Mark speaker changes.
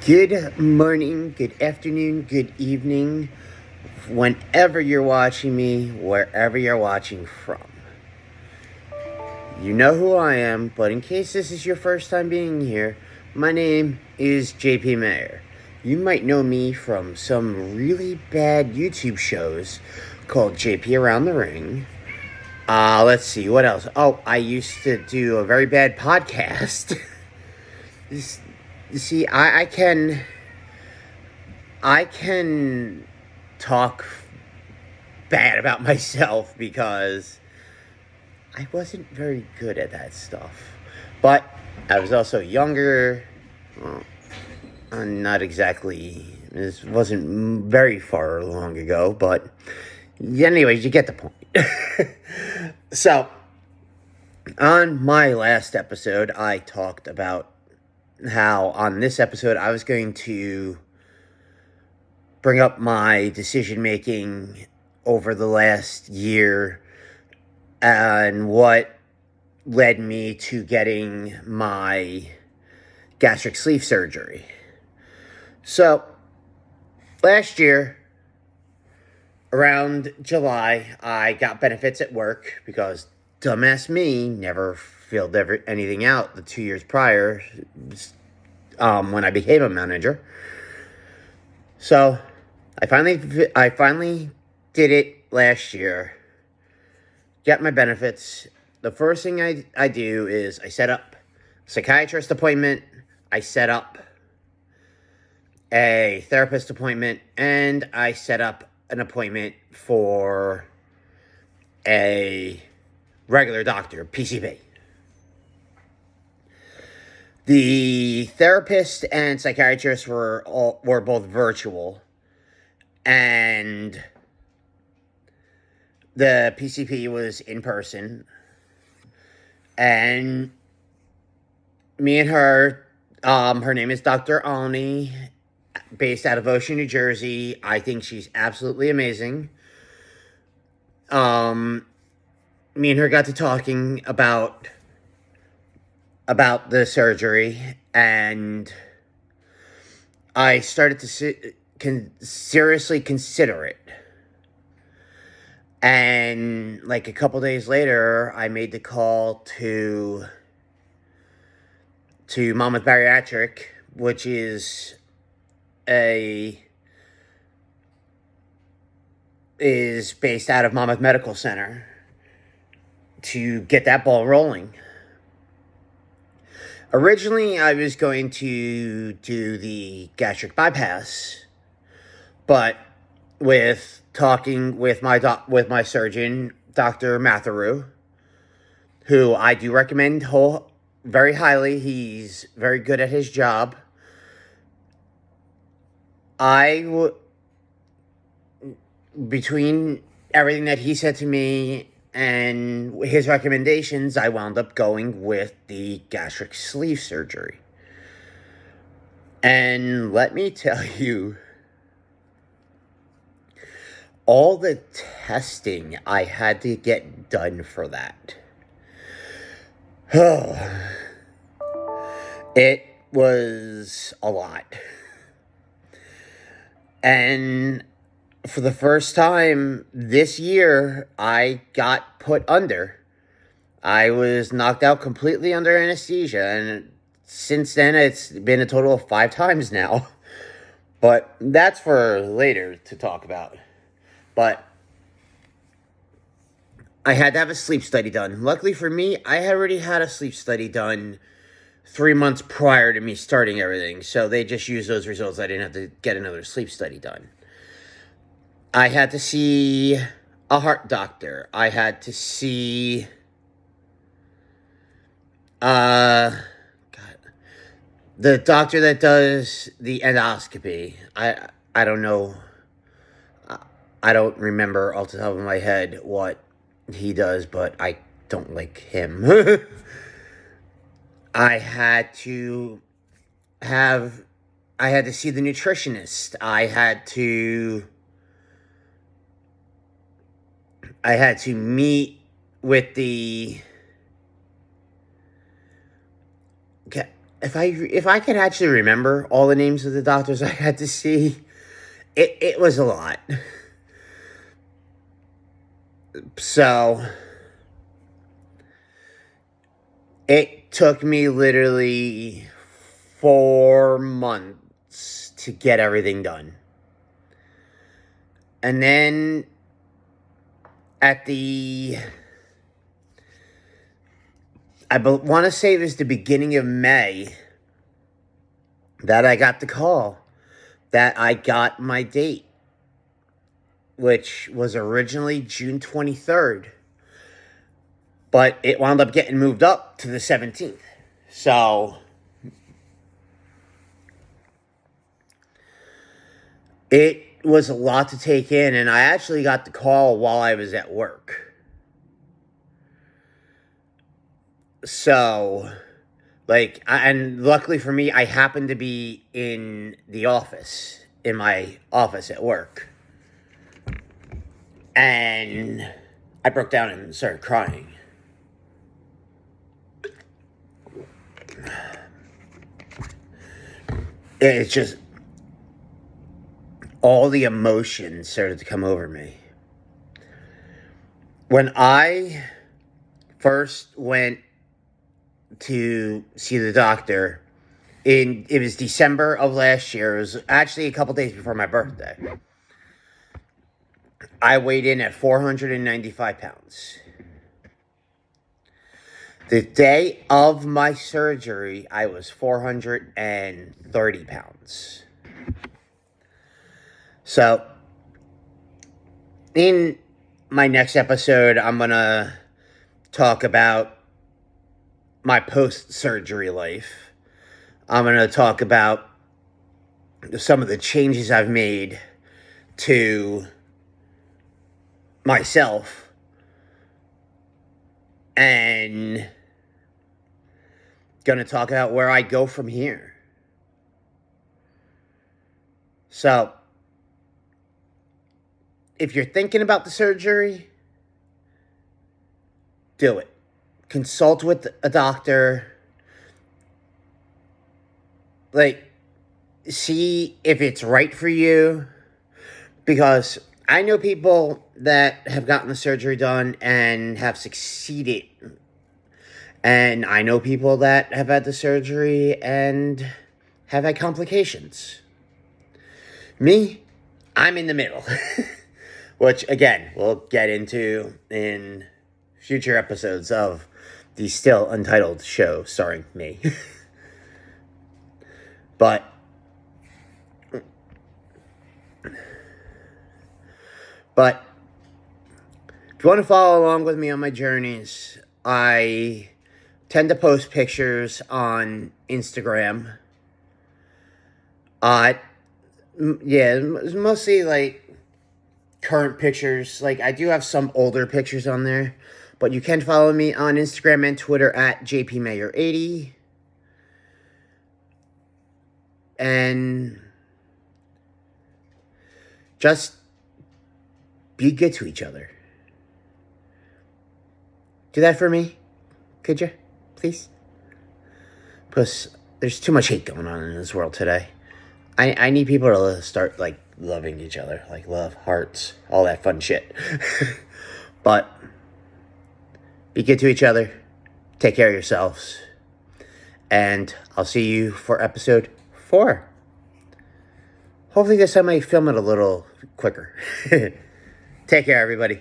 Speaker 1: Good morning, good afternoon, good evening, whenever you're watching me, wherever you're watching from. You know who I am, but in case this is your first time being here, my name is JP Mayer. You might know me from some really bad YouTube shows called JP Around the Ring. Let's see, what else? Oh, I used to do a very bad podcast. You see, I can talk bad about myself because I wasn't very good at that stuff. But I was also younger. Well, not exactly. This wasn't very far long ago, but anyways, you get the point. So, on my last episode, I talked about how on this episode I was going to bring up my decision making over the last year and what led me to getting my gastric sleeve surgery. So, last year, around July, I got benefits at work because dumbass me never filled anything out the 2 years prior when I became a manager. So, I finally did it last year. Get my benefits. The first thing I do is I set up a psychiatrist appointment. I set up a therapist appointment, and I set up an appointment for a regular doctor, PCP. The therapist and psychiatrist were both virtual, and the PCP was in person. And me and her, her name is Dr. Alney, based out of Ocean, New Jersey. I think she's absolutely amazing. Me and her got to talking about the surgery, and I started to seriously consider it. And like a couple days later, I made the call to Monmouth Bariatric, which is based out of Monmouth Medical Center, to get that ball rolling. Originally, I was going to do the gastric bypass, but with talking with my surgeon, Dr. Matheru, who I do recommend very highly. He's very good at his job. Between everything that he said to me and his recommendations, I wound up going with the gastric sleeve surgery. And let me tell you, all the testing I had to get done for that. It was a lot. And for the first time this year, I got put under. I was knocked out completely under anesthesia, and since then it's been a total of 5 times now. But that's for later to talk about. But I had to have a sleep study done. Luckily for me, I had already had a sleep study done 3 months prior to me starting everything. So they just used those results. I didn't have to get another sleep study done. I had to see a heart doctor. I had to see the doctor that does the endoscopy. I don't know. I don't remember off the top of my head what he does, but I don't like him. I had to see the nutritionist. I had to meet with the if I could actually remember all the names of the doctors I had to see, it was a lot. So it took me literally 4 months to get everything done. And then at I want to say it was the beginning of May that I got the call that I got my date, which was originally June 23rd. But it wound up getting moved up to the 17th. So it was a lot to take in, and I actually got the call while I was at work. So, and luckily for me, I happened to be in my office at work. And I broke down and started crying. It's just, all the emotions started to come over me. When I first went to see the doctor, it was December of last year. It was actually a couple days before my birthday. I weighed in at 495 pounds. The day of my surgery, I was 430 pounds. So, in my next episode, I'm going to talk about my post-surgery life. I'm going to talk about some of the changes I've made to myself, and going to talk about where I go from here. So, if you're thinking about the surgery, do it. Consult with a doctor. See if it's right for you. Because I know people that have gotten the surgery done and have succeeded. And I know people that have had the surgery and have had complications. Me, I'm in the middle. Which, again, we'll get into in future episodes of the still untitled show starring me. But if you want to follow along with me on my journeys, I tend to post pictures on Instagram. It's mostly current pictures. I do have some older pictures on there, but you can follow me on Instagram and Twitter at jpmayor80. And just be good to each other. Do that for me, could you? Please? Because there's too much hate going on in this world today. I need people to start, loving each other. Love, hearts, all that fun shit. But be good to each other. Take care of yourselves. And I'll see you for episode 4. Hopefully this time I film it a little quicker. Take care, everybody.